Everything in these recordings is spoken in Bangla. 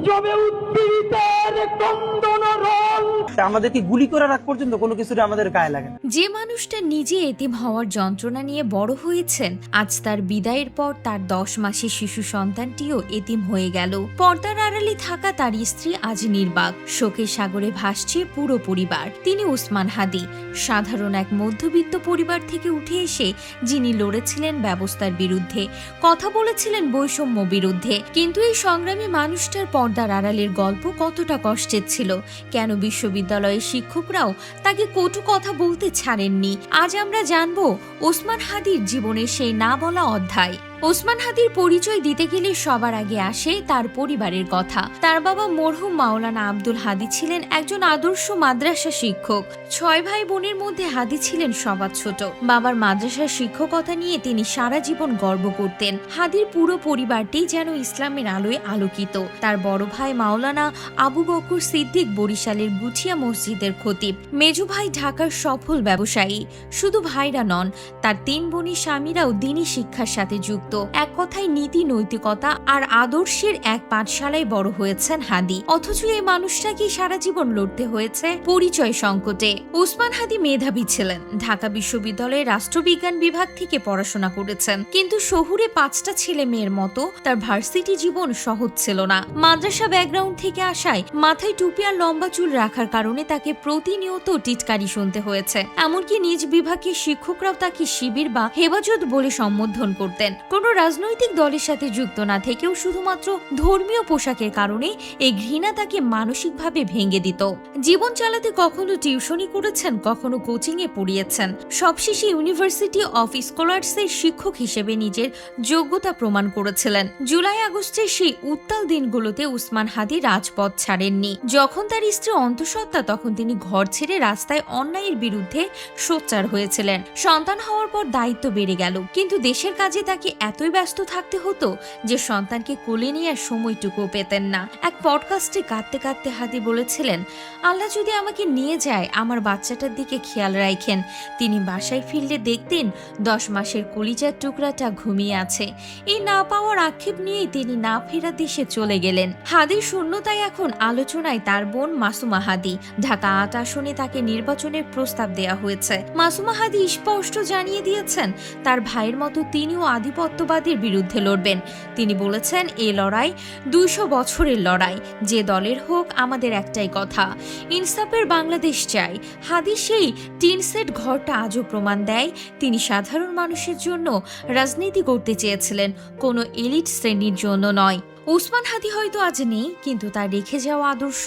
জবে উদ্দীপিতের কন্দন রোল। আমাদেরকে গুলি করার আগ পর্যন্ত কোনো কিছুটা আমাদের গায়ে লাগে না। যে মানুষটা নিজে এতিম হওয়ার যন্ত্রণা নিয়ে বড় হয়েছেন, আজ তার বিদায়ের পর তার 10 মাসের শিশু সন্তানটিও এতিম হয়ে গেল। পর্দার আড়ালে থাকা তার স্ত্রী আজ নির্বাক, শোকের সাগরে ভাসছে পুরো পরিবার। তিনি ওসমান হাদি, সাধারণ এক মধ্যবিত্ত পরিবার থেকে উঠে এসে যিনি লড়েছিলেন ব্যবস্থার বিরুদ্ধে, কথা বলেছিলেন বৈষম্য বিরুদ্ধে। কিন্তু এই সংগ্রামী মানুষটার পর্দার আড়ালের গল্প কতটা কষ্টের ছিল, কেন বিশ্ববিদ্যালয়ের শিক্ষকরাও তাকে কটু কথা বলতে ছাড়েননি। আজ আমরা জানবো ওসমান হাদির জীবনের সেই না বলা অধ্যায়। ওসমান হাদির পরিচয় দিতে গেলে সবার আগে আসে তার পরিবারের কথা। তার বাবা মরহুম মাওলানা আব্দুল হাদি ছিলেন একজন আদর্শ মাদ্রাসা শিক্ষক। 6 ভাই বোনের মধ্যে হাদি ছিলেন সবার ছোট। বাবার মাদ্রাসার শিক্ষকতা নিয়ে তিনি সারা জীবন গর্ব করতেন। হাদির পুরো পরিবারটি যেন ইসলামের আলোয় আলোকিত। তার বড় ভাই মাওলানা আবু বকর সিদ্দিক বরিশালের গুছিয়া মসজিদের খতিব, মেজু ভাই ঢাকার সফল ব্যবসায়ী। শুধু ভাইরা নন, তার 3 বোনের স্বামীরাও দ্বীনি শিক্ষার সাথে যুক্ত। এক কথায় নীতি, নৈতিকতা আর আদর্শের এক পাঠশালায় বড় হয়েছেন হাদি। অথচ এই মানুষটাকে সারা জীবন লড়তে হয়েছে পরিচয় সংকটে। ওসমান হাদি মেধাবী ছিলেন। ঢাকা বিশ্ববিদ্যালয়ের রাষ্ট্রবিজ্ঞান বিভাগ থেকে পড়াশোনা করেছেন। কিন্তু শহুরে 5টা ছেলে মেয়ের মতো তার ভার্সিটি জীবন সহজ ছিল না। মাদ্রাসা ব্যাকগ্রাউন্ড থেকে আসায় মাথায় টুপি আর লম্বা চুল রাখার কারণে তাকে প্রতিনিয়ত টিটকারি শুনতে হয়েছে। এমনকি নিজ বিভাগের শিক্ষকরাও তাকে শিবির বা হেফাজত বলে সম্বোধন করতেন। কোনো রাজনৈতিক দলের সাথে যুক্ত না থেকেও শুধুমাত্র ধর্মীয় পোশাকের কারণে এই ঘৃণা তাকে মানসিকভাবে ভেঙে দিত। জীবন চালাতে কখনো টিউশনি করেছেন, কখনো কোচিং এ পড়িয়েছেন। সবশেষে ইউনিভার্সিটি অফ স্কলার্সের শিক্ষক হিসেবে নিজের যোগ্যতা প্রমাণ করেছিলেন। জুলাই আগস্টের সেই উত্তাল দিনগুলোতে ওসমান হাদি রাজপথ ছাড়েননি। যখন তার স্ত্রী অন্তঃসত্ত্বা, তখন তিনি ঘর ছেড়ে রাস্তায় অন্যায়ের বিরুদ্ধে সোচ্চার হয়েছিলেন। সন্তান হওয়ার পর দায়িত্ব বেড়ে গেল, কিন্তু দেশের কাজে তাকে এতই ব্যস্ত থাকতে হতো যে সন্তানকে কোলে নেওয়ার সময়টুকু পেতেন না। এক পডকাস্টে কাঁদতে কাঁদতে হাদি বলেছিলেন, আল্লাহ যদি আমাকে নিয়ে যায়, আমার বাচ্চাটার দিকে খেয়াল রাখেন। তিনি বাসায় ফিরলে দেখতেন 10 মাসের কলিজার টুকরাটা ঘুমিয়ে আছে। এই না পাওয়ার আক্ষেপ নিয়েই তিনি না ফেরা দেশে চলে গেলেন। হাদির শূন্যতায় এখন আলোচনায় তার বোন মাসুমা হাদি। ঢাকা 8 আসনে তাকে নির্বাচনের প্রস্তাব দেয়া হয়েছে। মাসুমা হাদি স্পষ্ট জানিয়ে দিয়েছেন তার ভাইয়ের মতো তিনিও আধিপত্যবাদের বিরুদ্ধে লড়বেন। তিনি বলেছেন, এই লড়াই 200 বছরের লড়াই। যে দলের হোক, আমাদের একটাই কথা, ইনসাফের বাংলাদেশ চাই। হাদি সেই টিন সেট ঘরটা আজও প্রমাণ দেয় তিনি সাধারণ মানুষের জন্য রাজনীতি করতে চেয়েছিলেন, কোনো এলিট শ্রেণীর জন্য নয়। ওসমান হাদি হয়তো আজ নেই, কিন্তু তার রেখে যাওয়া আদর্শ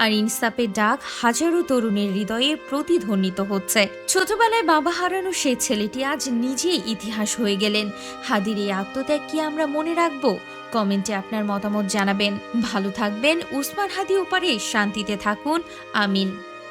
আর ইনসাফের ডাক হাজারো তরুণের হৃদয়ে প্রতিধ্বনিত হচ্ছে। ছোটবেলায় বাবা হারানো সে ছেলেটি আজ নিজেই ইতিহাস হয়ে গেলেন। হাদির এই আত্মত্যাগ কি আমরা মনে রাখবো? কমেন্টে আপনার মতামত জানাবেন। ভালো থাকবেন। ওসমান হাদি ওপারে শান্তিতে থাকুন। আমিন।